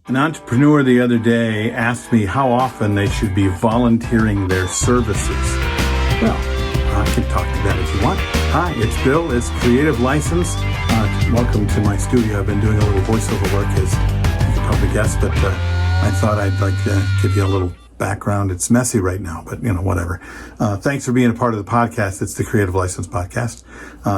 An entrepreneur the other day asked me how often they should be volunteering their services. Well, I can talk to that if you want. Hi, it's Bill. It's Creative License. Welcome to my studio. I've been doing a little voiceover work, as you can probably guess, but I thought I'd like to give you a little background. It's messy right now, but whatever. Thanks for being a part of the podcast. It's the Creative License Podcast.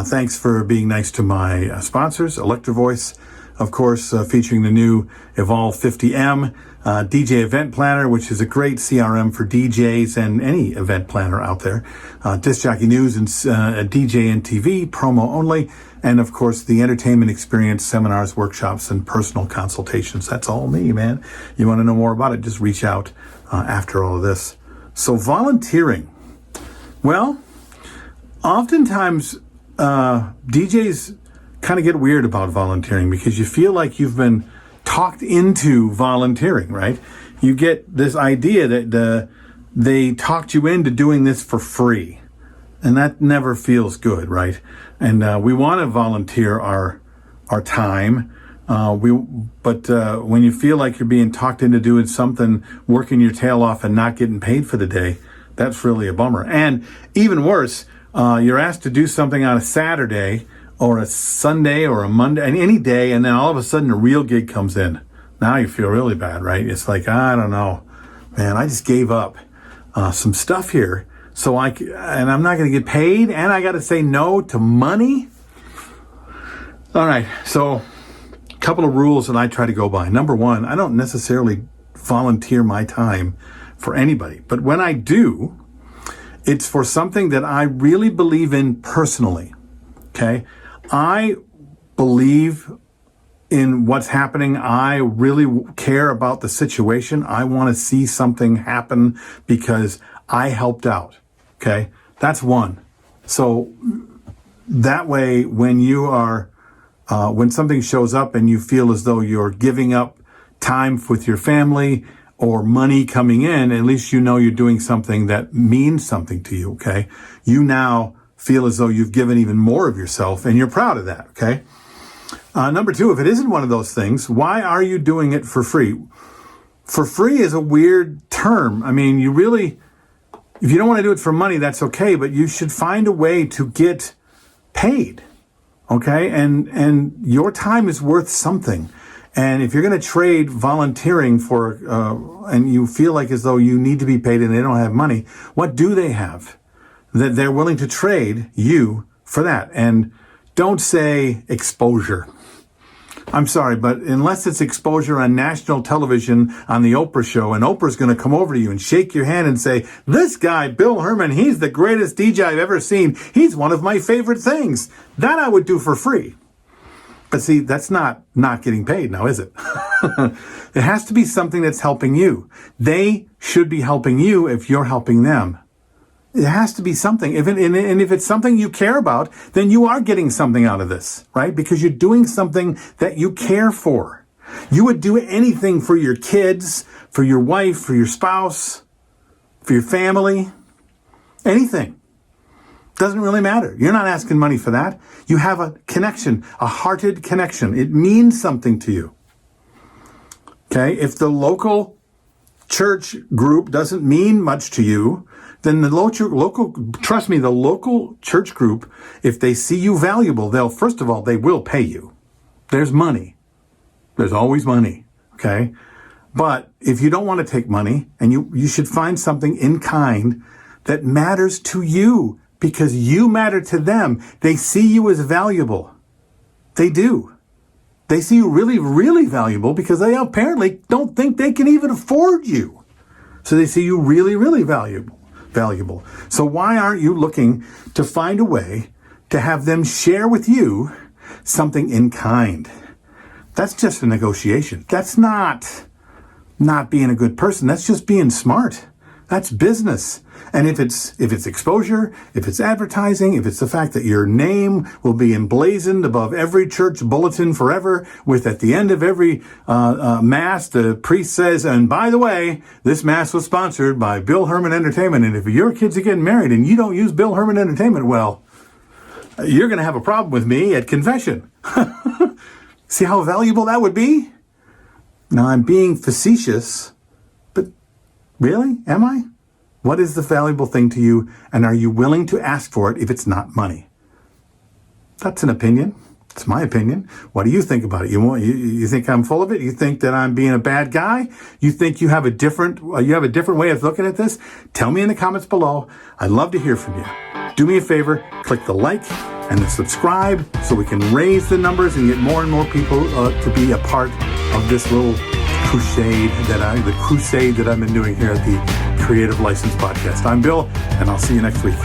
Thanks for being nice to my sponsors, Electro Voice, of course, featuring the new Evolve 50M DJ Event Planner, which is a great CRM for DJs and any event planner out there. Disc Jockey News and DJ and TV, promo only. And, of course, the entertainment experience, seminars, workshops, and personal consultations. That's all me, man. You want to know more about it, just reach out after all of this. So volunteering. Well, oftentimes DJs kind of get weird about volunteering because you feel like you've been talked into volunteering, right? You get this idea that they talked you into doing this for free, and that never feels good, right? And we want to volunteer our time, but when you feel like you're being talked into doing something, working your tail off and not getting paid for the day, that's really a bummer. And even worse, you're asked to do something on a Saturday or a Sunday or a Monday, and any day, and then all of a sudden a real gig comes in. Now you feel really bad, right? It's like, I don't know, man, I just gave up some stuff here, and I'm not going to get paid, and I got to say no to money. All right, so a couple of rules that I try to go by. Number one, I don't necessarily volunteer my time for anybody, but when I do, it's for something that I really believe in personally, okay? I believe in what's happening. I really care about the situation. I want to see something happen because I helped out. Okay. That's one. So that way, when you are, when something shows up and you feel as though you're giving up time with your family or money coming in, at least you know you're doing something that means something to you. Okay. You now feel as though you've given even more of yourself, and you're proud of that, okay? Number two, if it isn't one of those things, why are you doing it for free? For free is a weird term. I mean, if you don't want to do it for money, that's okay, but you should find a way to get paid, okay? And your time is worth something. And if you're going to trade volunteering for, and you feel like as though you need to be paid and they don't have money, what do they have that they're willing to trade you for that? And don't say exposure. I'm sorry, but unless it's exposure on national television on the Oprah show, and Oprah's going to come over to you and shake your hand and say, this guy, Bill Hermann, he's the greatest DJ I've ever seen. He's one of my favorite things. That I would do for free. But see, that's not getting paid now, is it? It has to be something that's helping you. They should be helping you if you're helping them. It has to be something. And if it's something you care about, then you are getting something out of this, right? Because you're doing something that you care for. You would do anything for your kids, for your wife, for your spouse, for your family, anything. Doesn't really matter. You're not asking money for that. You have a connection, a hearted connection. It means something to you. Okay? If the local church group doesn't mean much to you, then the local church group, if they see you valuable, first of all, they will pay you. There's money. There's always money. Okay? But if you don't want to take money, and you should find something in kind that matters to you, because you matter to them. They see you as valuable. They do. They see you really, really valuable because they apparently don't think they can even afford you. So they see you really, really valuable. So why aren't you looking to find a way to have them share with you something in kind? That's just a negotiation. That's not being a good person. That's just being smart. That's business. And if it's exposure, if it's advertising, if it's the fact that your name will be emblazoned above every church bulletin forever, with at the end of every mass, the priest says, and by the way, this mass was sponsored by Bill Hermann Entertainment. And if your kids are getting married and you don't use Bill Hermann Entertainment, well, you're going to have a problem with me at confession. See how valuable that would be? Now, I'm being facetious, but really, am I? What is the valuable thing to you, and are you willing to ask for it if it's not money? That's an opinion. It's my opinion. What do you think about it? You think I'm full of it? You think that I'm being a bad guy? You think you have a different way of looking at this? Tell me in the comments below. I'd love to hear from you. Do me a favor, click the like and the subscribe so we can raise the numbers and get more and more people to be a part of this little crusade that I've been doing here at the Creative License Podcast. I'm Bill, and I'll see you next week.